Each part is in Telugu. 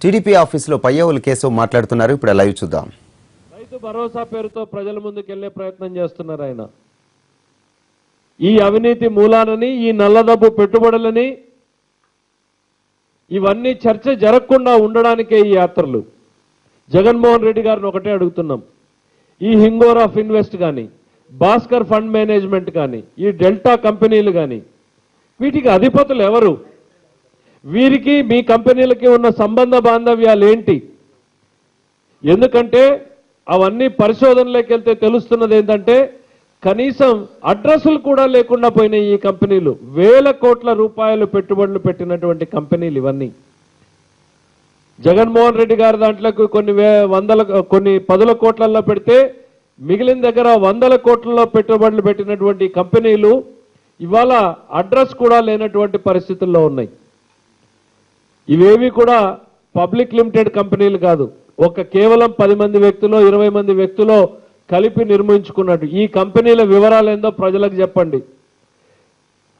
టీడీపీ ఆఫీసులో పయ్యవులు కేశవ్ మాట్లాడుతున్నారు. ఇప్పుడు లైవ్ చూద్దాం. రైతు భరోసా పేరుతో ప్రజల ముందుకెళ్లే ప్రయత్నం చేస్తున్నారు ఆయన. ఈ అవినీతి మూలానని, ఈ నల్లడబ్బు పెట్టుబడులని, ఇవన్నీ చర్చ జరగకుండా ఉండడానికే ఈ యాత్రలు. జగన్మోహన్ రెడ్డి గారిని ఒకటే అడుగుతున్నాం, ఈ హింగోర్ ఆఫ్ ఇన్వెస్ట్ కానీ, భాస్కర్ ఫండ్ మేనేజ్మెంట్ కానీ, ఈ డెల్టా కంపెనీలు కానీ, వీటికి అధిపతులు ఎవరు? వీరికి మీ కంపెనీలకి ఉన్న సంబంధ బాంధవ్యాలు ఏంటి? ఎందుకంటే అవన్నీ పరిశోధనలోకి వెళ్తే తెలుస్తున్నది ఏంటంటే కనీసం అడ్రస్లు కూడా లేకుండా పోయిన ఈ కంపెనీలు, వేల కోట్ల రూపాయలు పెట్టుబడులు పెట్టినటువంటి కంపెనీలు ఇవన్నీ. జగన్మోహన్ రెడ్డి గారి దాంట్లోకి కొన్ని పదుల కోట్లలో పెడితే మిగిలిన దగ్గర వందల కోట్లలో పెట్టుబడులు పెట్టినటువంటి కంపెనీలు ఇవాళ అడ్రస్ కూడా లేనటువంటి పరిస్థితుల్లో ఉన్నాయి. ఇవేవి కూడా పబ్లిక్ లిమిటెడ్ కంపెనీలు కాదు, కేవలం 10 మంది వ్యక్తులు 20 మంది వ్యక్తులు కలిపి నిర్మించుకున్నట్టు. ఈ కంపెనీల వివరాలు ఏందో ప్రజలకు చెప్పండి.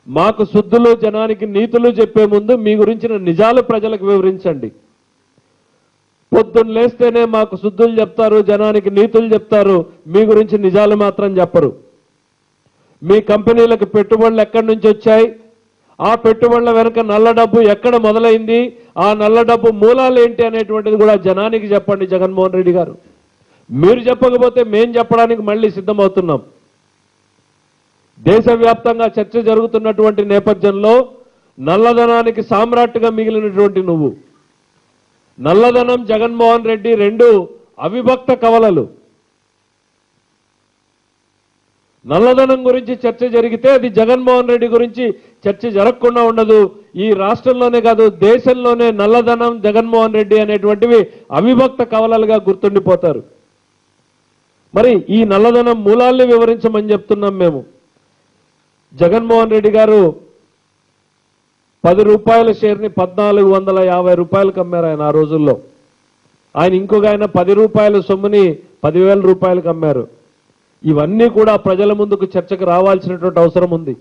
మాకు శుద్ధులు జనానికి నీతులు చెప్పే ముందు మీ గురించిన నిజాలు ప్రజలకు వివరించండి. పొద్దున్న లేస్తేనే మాకు శుద్ధులు చెప్తారు, జనానికి నీతులు చెప్తారు, మీ గురించి నిజాలు మాత్రం చెప్పరు. మీ కంపెనీలకు పెట్టుబడులు ఎక్కడి నుంచి వచ్చాయి, ఆ పెట్టుబడుల వెనుక నల్ల డబ్బు ఎక్కడ మొదలైంది, ఆ నల్ల డబ్బు మూలాలు ఏంటి అనేటువంటిది కూడా జనానికి చెప్పండి జగన్మోహన్ రెడ్డి గారు. మీరు చెప్పకపోతే మేం చెప్పడానికి మళ్ళీ సిద్ధమవుతున్నాం. దేశవ్యాప్తంగా చర్చ జరుగుతున్నటువంటి నేపథ్యంలో నల్లధనానికి సామ్రాట్టుగా మిగిలినటువంటి నువ్వు, నల్లధనం జగన్మోహన్ రెడ్డి రెండు అవిభక్త కవలలు. నల్లధనం గురించి చర్చ జరిగితే అది జగన్మోహన్ రెడ్డి గురించి చర్చ జరగకుండా ఉండదు. ఈ రాష్ట్రంలోనే కాదు దేశంలోనే నల్లధనం జగన్మోహన్ రెడ్డి అనేటువంటివి అవిభక్త కవలలుగా గుర్తుండిపోతారు. మరి ఈ నల్లధనం మూలాల్ని వివరించమని చెప్తున్నాం మేము. జగన్మోహన్ రెడ్డి గారు 10 రూపాయల షేర్ని 1450 రూపాయలకు అమ్మారు ఆయన ఆ రోజుల్లో. ఆయన ఇంకొక ఆయన 10 రూపాయల సొమ్ముని 10,000 రూపాయలకు అమ్మారు. ఇవన్నీ కూడా ప్రజల ముందుకు చర్చకు రావాల్సినటువంటి అవసరం ఉంది.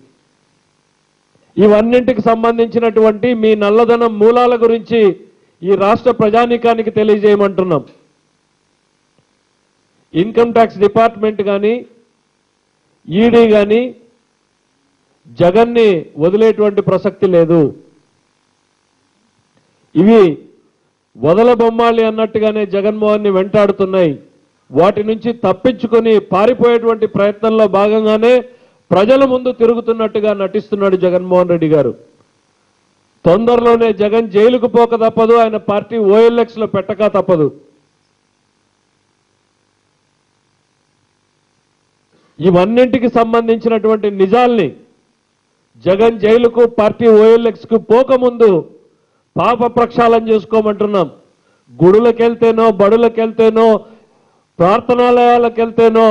ఇవన్నింటికి సంబంధించినటువంటి మీ నల్లధనం మూలాల గురించి ఈ రాష్ట్ర ప్రజానీకానికి తెలియజేయమంటున్నాం. ఇన్కమ్ ట్యాక్స్ డిపార్ట్మెంట్ కానీ, ఈడీ కానీ జగన్ని వదిలేటువంటి ప్రసక్తి లేదు. ఇవి వదల బొమ్మాలి అన్నట్టుగానే జగన్మోహన్ని వెంటాడుతున్నాయి. వాటి నుంచి తప్పించుకొని పారిపోయేటువంటి ప్రయత్నంలో భాగంగానే ప్రజల ముందు తిరుగుతున్నట్టుగా నటిస్తున్నాడు జగన్మోహన్ రెడ్డి గారు. తొందరలోనే జగన్ జైలుకు పోక తప్పదు, ఆయన పార్టీ OLX లో పెట్టక తప్పదు. ఇవన్నింటికి సంబంధించినటువంటి నిజాల్ని జగన్ జైలుకు పార్టీ OLXకు పోకముందు పాప ప్రక్షాళన చేసుకోమంటున్నాం. గుడులకెళ్తేనో, బడులకెళ్తేనో, ప్రార్థనాలయాలకు వెళ్తేనో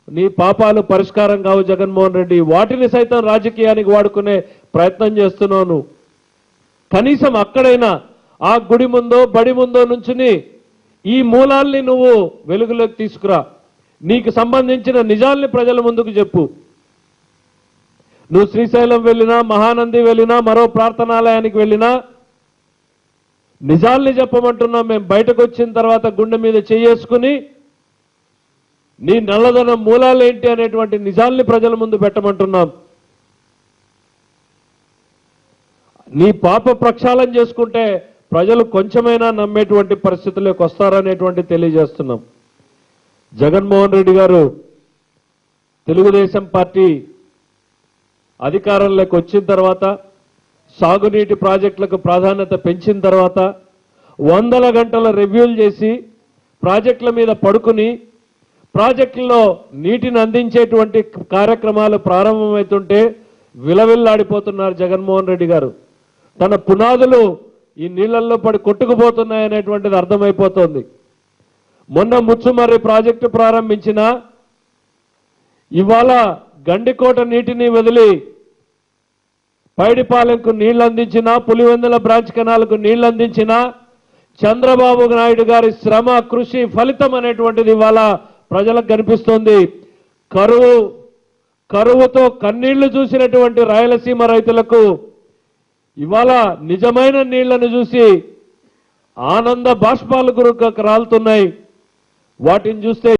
నీ పాపాలు పరిష్కారం కావు జగన్మోహన్ రెడ్డి. వాటిని సైతం రాజకీయానికి వాడుకునే ప్రయత్నం చేస్తున్నాను. కనీసం అక్కడైనా ఆ గుడి ముందో బడి ముందో నుంచుని ఈ మూలాల్ని నువ్వు వెలుగులోకి తీసుకురా. నీకు సంబంధించిన నిజాల్ని ప్రజల ముందుకు చెప్పు. నువ్వు శ్రీశైలం వెళ్ళినా, మహానంది వెళ్ళినా, మరో ప్రార్థనాలయానికి వెళ్ళినా నిజాల్ని చెప్పమంటున్నాం. మేము బయటకు వచ్చిన తర్వాత గుండె మీద చేసుకుని నీ నల్లధనం మూలాలు ఏంటి అనేటువంటి నిజాల్ని ప్రజల ముందు పెట్టమంటున్నాం. నీ పాప ప్రక్షాళన చేసుకుంటే ప్రజలు కొంచెమైనా నమ్మేటువంటి పరిస్థితుల్లోకి వస్తారనేటువంటి తెలియజేస్తున్నాం. జగన్మోహన్ రెడ్డి గారు తెలుగుదేశం పార్టీ అధికారంలోకి వచ్చిన తర్వాత, సాగునీటి ప్రాజెక్టులకు ప్రాధాన్యత పెంచిన తర్వాత, 100 గంటల రివ్యూలు చేసి ప్రాజెక్టుల మీద పడుకుని ప్రాజెక్టుల్లో నీటిని అందించేటువంటి కార్యక్రమాలు ప్రారంభమవుతుంటే విలవిల్లాడిపోతున్నారు జగన్మోహన్ రెడ్డి గారు. తన పునాదులు ఈ నీళ్లలో పడి కొట్టుకుపోతున్నాయనేటువంటిది అర్థమైపోతోంది. మొన్న ముచ్చుమర్రి ప్రాజెక్టు ప్రారంభించిన, ఇవాళ గండికోట నీటిని వదిలి పైడిపాలెంకు నీళ్లు అందించిన, పులివెందుల బ్రాంచ్ కెనాల్కు నీళ్లు అందించిన చంద్రబాబు నాయుడు గారి శ్రమ కృషి ఫలితం అనేటువంటిది ఇవాళ ప్రజలకు కనిపిస్తోంది. కరువుతో కన్నీళ్లు చూసినటువంటి రాయలసీమ రైతులకు ఇవాళ నిజమైన నీళ్లను చూసి ఆనంద బాష్పాలు రాలుతున్నాయి. వాటిని చూస్తే